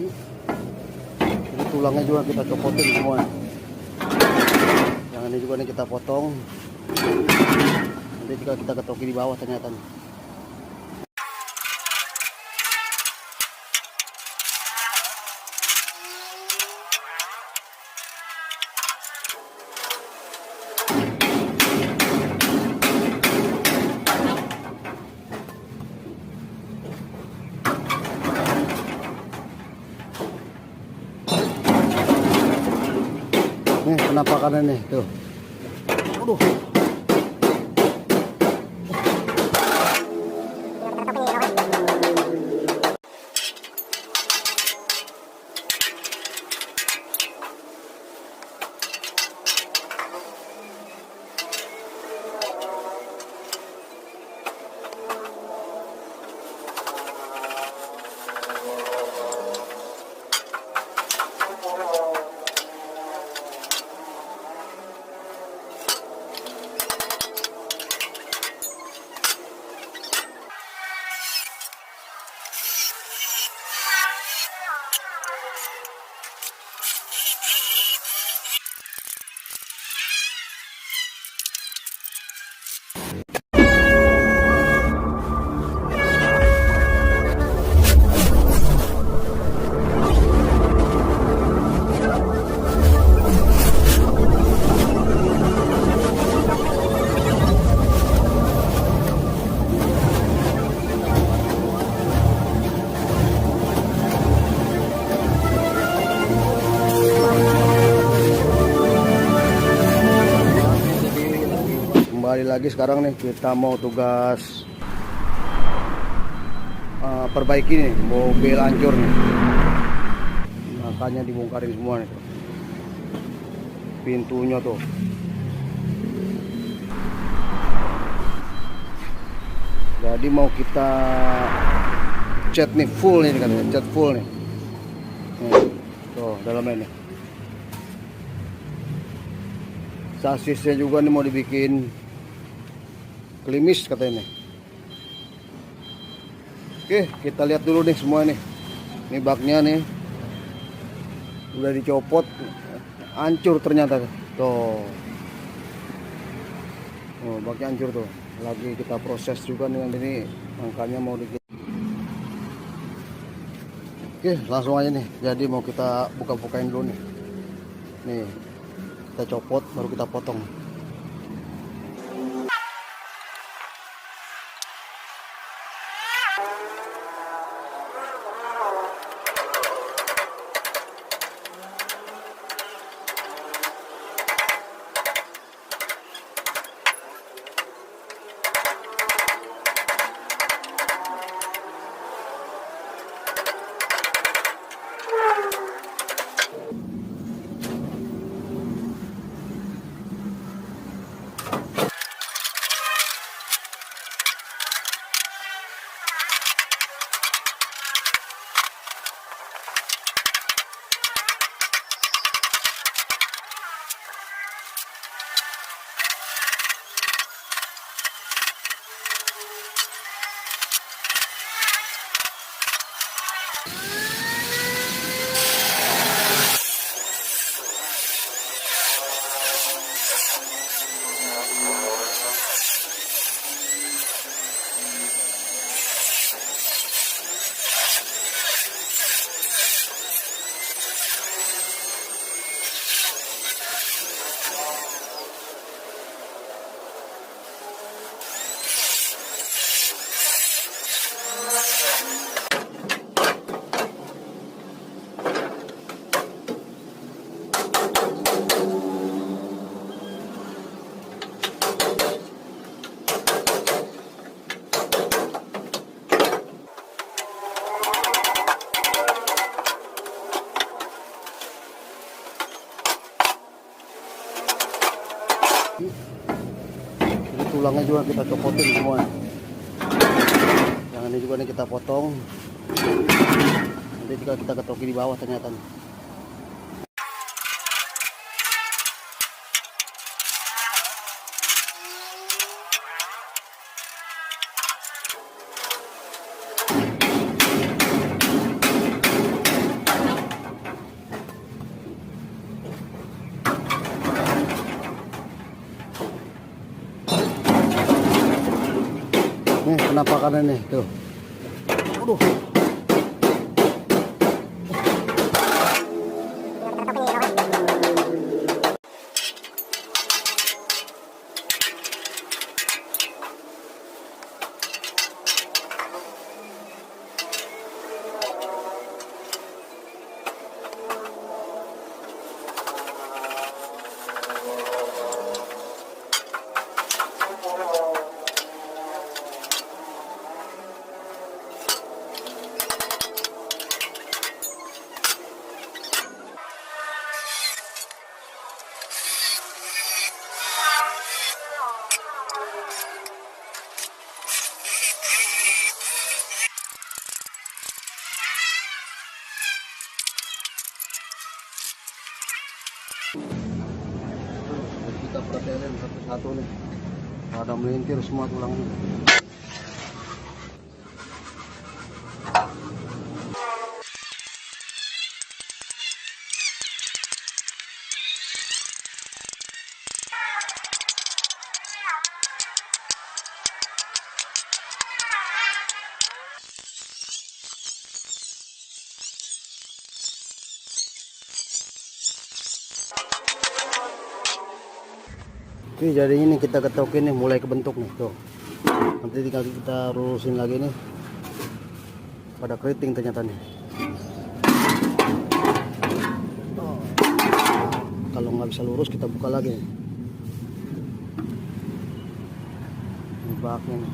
Jadi tulangnya juga kita copotin semua. Yang ini juga nih kita potong. Nanti jika kita ketoki di bawah ternyata nih. Nih penampakannya nih tuh. Aduh. Kembali lagi sekarang nih kita mau tugas perbaiki nih mobil hancur nih, makanya dibongkarin semua nih tuh. Pintunya tuh jadi mau kita cat nih full nih katanya, cat full nih, tuh dalamnya nih. Sasisnya juga nih mau dibikin klimis katanya nih. Oke, kita lihat dulu nih semua nih. Ini baknya nih udah dicopot, hancur ternyata tuh. Oh, baknya hancur tuh. Lagi kita proses juga nih, ini angkanya mau dikit. Oke, langsung aja nih. Jadi mau kita buka-bukain dulu nih. Nih, kita copot baru kita potong. Jadi tulangnya juga kita copotin semua. Yang ini juga nih kita potong. Nanti jika kita ketoki di bawah ternyata nih. Nih penampakannya nih tuh. Aduh. Kita perhatiin satu-satu nih. Ada melintir semua tulangnya. Oke, jadi ini kita ketokin nih, mulai kebentuk nih tuh. Nanti tinggal kita lurusin lagi nih. Pada keriting ternyata nih. Oh. Kalau nggak bisa lurus kita buka lagi. Ini baknya nih.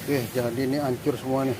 Oke, jadi ini hancur semua nih.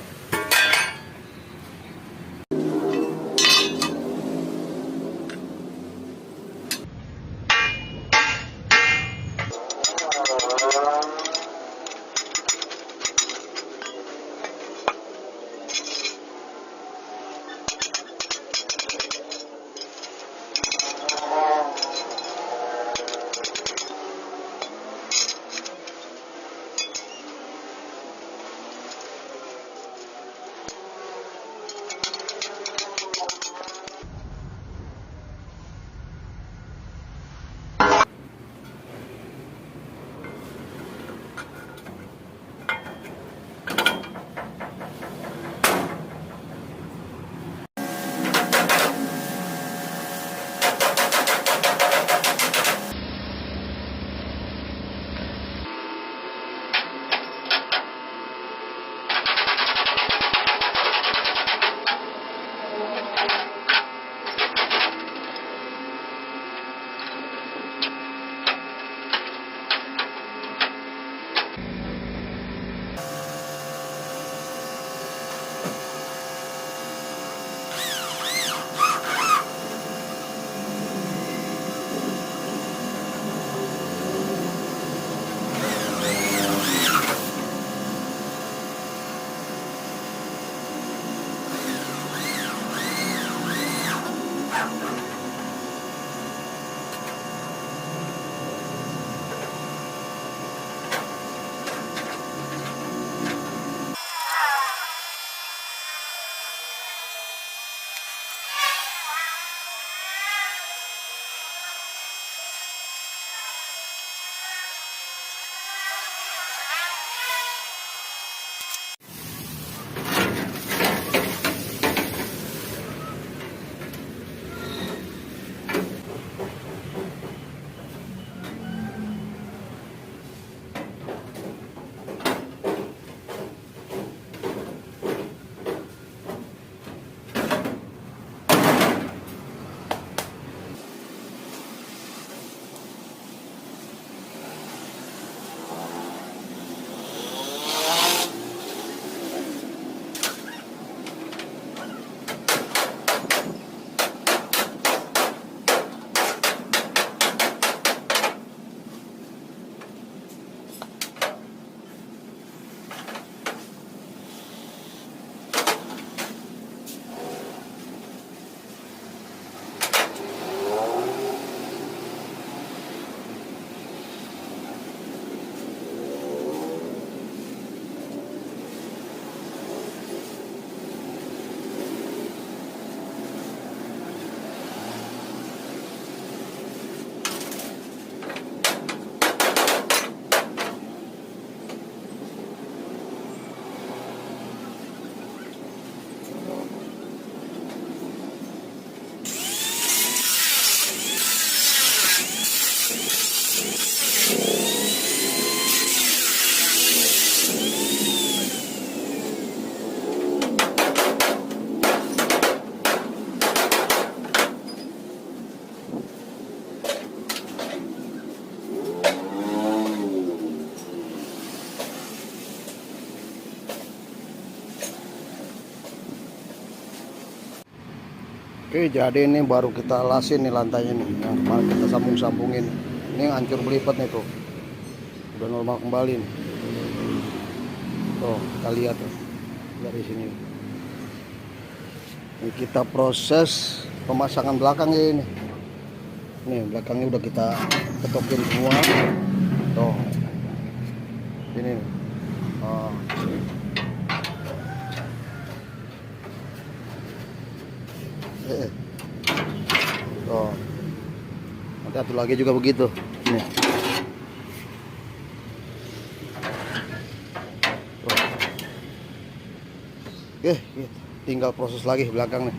Oke, jadi ini baru kita lasin nih lantainya nih, yang kemarin kita sambung-sambungin. Ini yang hancur belipet nih tuh, udah normal kembali nih. Tuh, kita lihat tuh dari sini. Ini kita proses pemasangan belakangnya ini. Nih belakangnya udah kita ketokin semua. Tuh, ini. Oh. Tuh. Nanti satu lagi juga begitu. Nih. Oke, tinggal proses lagi belakang nih.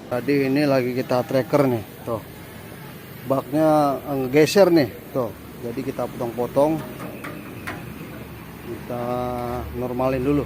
Tadi ini lagi kita tracker nih, tuh baknya ngegeser nih, tuh. Jadi kita potong-potong, kita normalin dulu.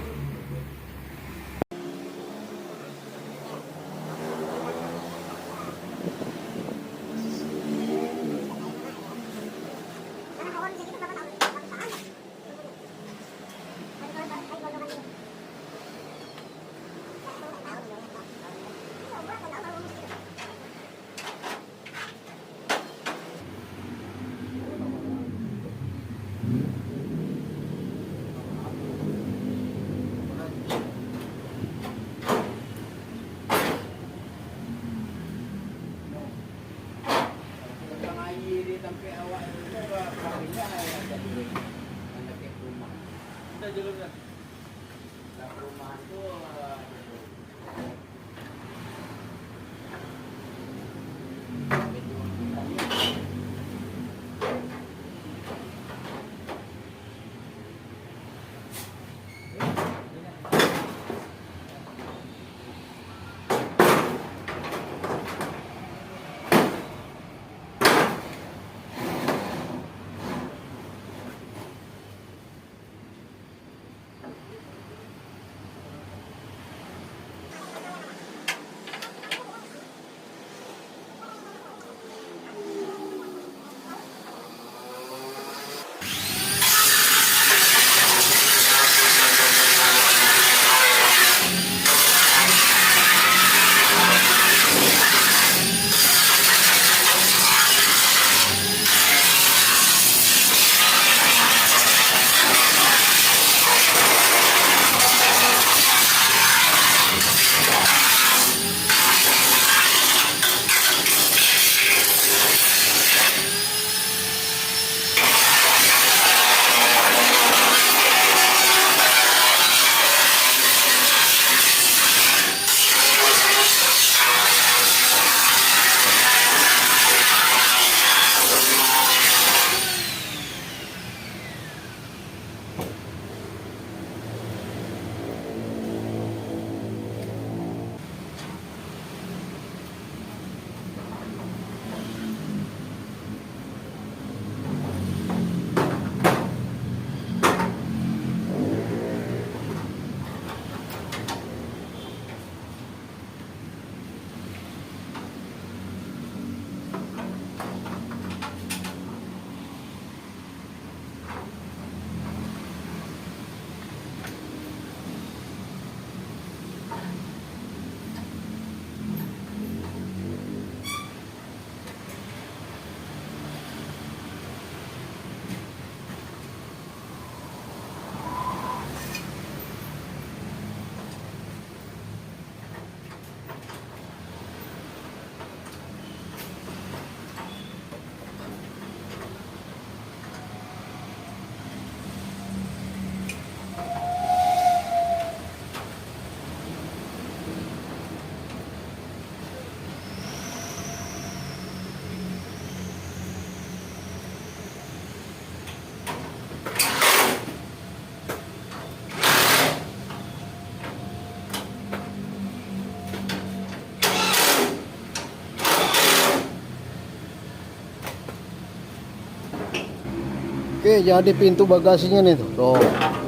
Oke, jadi pintu bagasinya nih tuh. Tuh,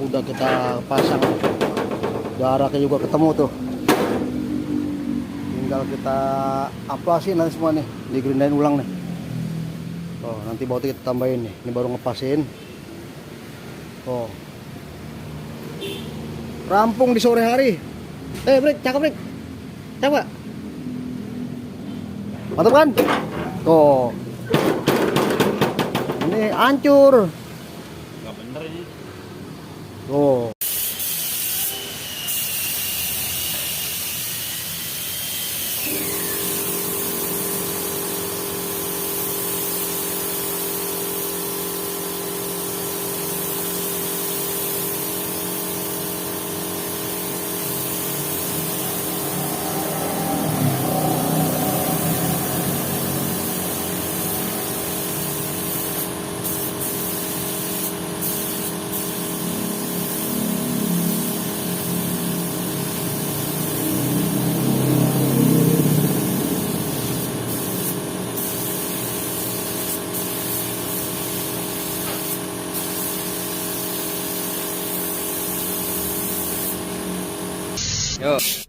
udah kita pasang. Jaraknya juga ketemu tuh. Tinggal kita aplasin nanti semua nih, digerindain ulang nih. Tuh, nanti bautnya kita tambahin nih. Ini baru ngepasin. Tuh. Rampung di sore hari. Break, cakep, break. Cakep gak? Mantap kan? Tuh. Ini hancur. Nggak bener ini. Tuh. Yuk.